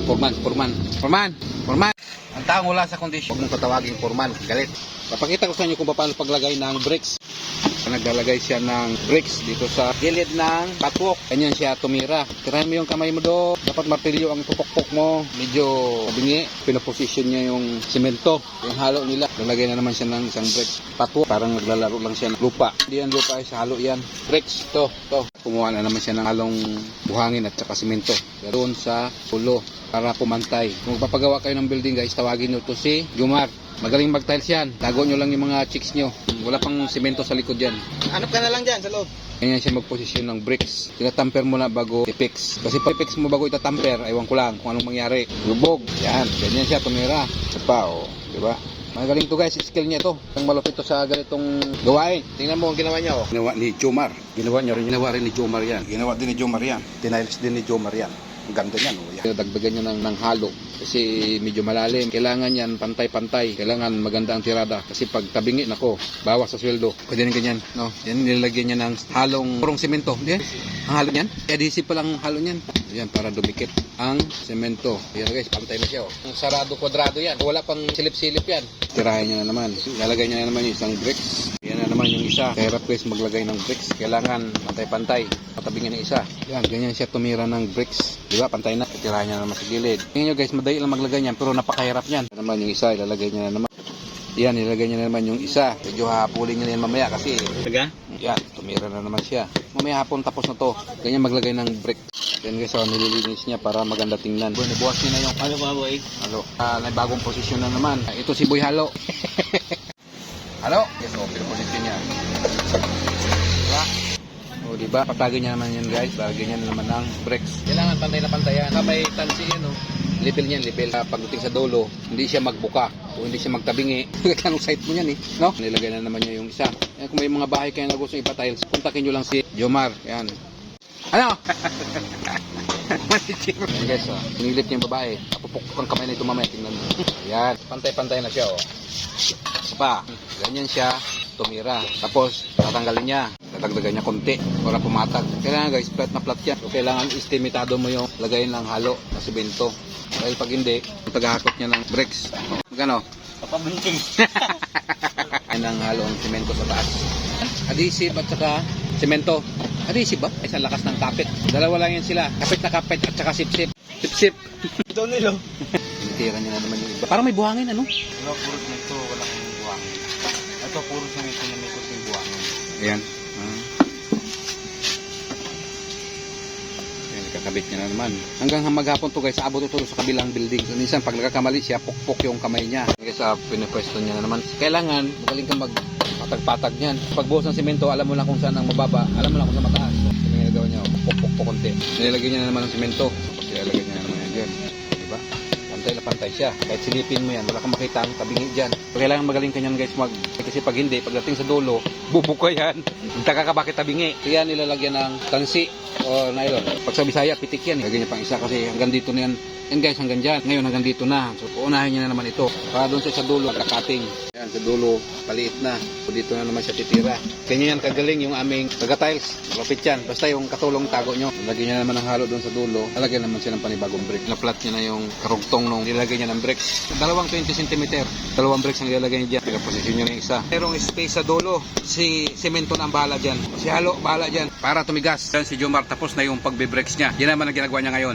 Foreman. Ang taong wala sa kondisyon, huwag mong patawagin Foreman, galit. Papakita ko sa inyo kung paano paglagay ng brakes. Naglalagay siya ng brakes dito sa gilid ng patwok. Ganyan siya tumira. Tirahin mo yung kamay mo do. Dapat martilyo ang tupok-pok mo. Medyo bingi. Pinaposition niya yung simento. Yung halo nila. Lalagay na naman siya ng isang brakes. Patwok. Parang naglalaro lang siya ng lupa. Hindi yan lupa, sa halo yan. Brakes. To. Kumuha na naman siya ng halong buhangin at saka simento. Doon sa pulo para pumantay. Kung magpapagawa kayo ng building guys, tawagin nyo to si Jomar. Magaling mag-tiles yan. Tago nyo lang yung mga chicks nyo. Wala pang simento sa likod yan. Hanap ka na lang dyan sa loob. Ganyan siya magposisyon ng bricks. Tinatamper mo na bago i-fix. Kasi pag i-fix mo bago itatamper, aywan ko lang kung anong mangyari. Lubog. Yan. Ganyan siya tumira. Diba? O. Diba? Magaling to guys. Skill niya to. Ang malupit to sa ganitong gawain. Tingnan mo ang ginawa niya. Oh. Ginawa ni Jomar. Ginawa rin ni Jomar yan. Ginawa din ni Jomar yan. Tiniles din ni Jomar yan. Ang ganda niyan. Oh. Yan. Dagdagan niya ng halo. Kasi medyo malalim. Kailangan yan pantay-pantay. Kailangan maganda ang tirada. Kasi pag tabingi, nako, bawas sa sweldo. Pwede rin ganyan. No? Yan, nilagyan niya ng halong purong semento. Yan. Ang halo niyan. Adhesive pa lang ang halo niyan. Yan, para dumikit ang semento. Yan guys, pantay na siya. Oh. Ang sarado kwadrado yan. Wala pang silip-silip yan. Tirahin niya na naman. Lalagay niya na naman yung isang bricks. Yan na naman yung isa. Kaya guys, maglagay ng bricks. Kailangan pantay-pantay. Patabingin ng isa. Yan, ganyan siya tumira ng bricks. Diba? Pantay na. Tirahin niya naman sa gilid. Tingnan nyo guys, madali lang maglagay niyan. Pero napakahirap niyan. Yan naman yung isa. Ilalagay niya na naman. Yan, ilagay niya na naman yung isa. Medyo hapulin niya na yan mamaya kasi. Taga? Yan, tumira na naman siya. Mamaya hapon tapos na to. Ganyan maglagay ng bricks. Yan guys, nililinis niya para maganda tingnan. Nabuwas niya na yung Ano ba boy? halo. May bagong posisyon na naman. Ito si Boy Halo. Halo? Yes, posisyon niya. Diba? O, diba? Patagin niya naman yan guys. Bagay niya na naman ng bricks. Kailangan pantay na pantayan. May tansi yan, no? Level niyan, level. Pagdating sa dulo, hindi siya magbuka. O hindi siya magtabingi. Anong site mo yan, no? Nilagay na naman niya yung isa. Yan, kung may mga bahay kayo na gusto ipa-tiles, kontakin nyo lang si Jomar. Yan. Ano? Yan guys, oh. Nilip niya yung babae. Kapupukpuk ang kamay na ito mamaya. Tingnan mo. Yan. Pantay-pantay na siya, oh. Pa. Ganyan siya tumira. Tapos, tatanggalin niya. Dadagdagan niya konti para pumatag. Kailangan guys, flat na flat yan. So, kailangan estimatado mo yung lagayin ng halo na simento. Dahil pag hindi, tagahakot niya ng bricks. Gano? Papabunting. Yan ang halo ng simento sa taas. Adhesive at saka simento. Adhesive ba? Ay sa lakas ng kapit. Dalawa lang yan sila. Kapit na kapit at saka sip-sip. Sip-sip. Ito nilo. Tira niya na naman yung iba. Parang may buhangin, ano? Wala, puro nito. Walang buhangin. Ito, puro sa nito na may kuting buhangin. Ayan. Kakabit niya na naman. Hanggang maghapon to guys, abot ito sa kabilang building. So, minsan pag nagkakamali siya, pukpok yung kamay niya. Guys, pinapwesto niya na naman. Kailangan, magaling kang magpatag-patag niyan. Pagbuhos ng simento, alam mo na kung saan ang mababa, alam mo na kung saan mataas. So, yung ginagawa niya, pukpok konti. Nilagay niya na naman ng simento. Tapos ilalagay niya na naman yan dyan. Diba? Pantay na pantay siya. Kahit silipin mo yan, wala kang makita ang tabingi dyan. So, kailangan magaling ka niyan guys kasi pag hindi, pagdating sa dulo, bubuka yan. Magtaka ka bakit tabingi. So yan, nilalagyan ng tansi o nylon. Pag sa Bisaya, pitik yan. Lagyan niya pang isa kasi hanggang dito na yan. Yan guys, hanggang dyan. Ngayon hanggang dito na. So uunahin niya na naman ito. Para doon sa dulo, kakating. Yan, sa dulo, paliit na. So dito na naman siya titira. Kanya yan kagaling yung aming taga-tiles. Malapit yan. Basta yung katulong tago nyo. Lagyan niya naman ng halo doon sa dulo. Lalagyan naman siya ng panibagong brick. Na-flat niya na yung karugtong nung nilagay niya ng bricks. Dalawang 20 cm. Dalawang bricks ang ilalagay niya dyan. Posisyon niya ng isa. Merong space sa dulo. Si semento na ang bahala dyan. Si halo, bahala dyan. Para tumigas. Yan si Jomar tapos na yung pagbe-bricks niya. Yan naman ang ginagawa niya ngayon.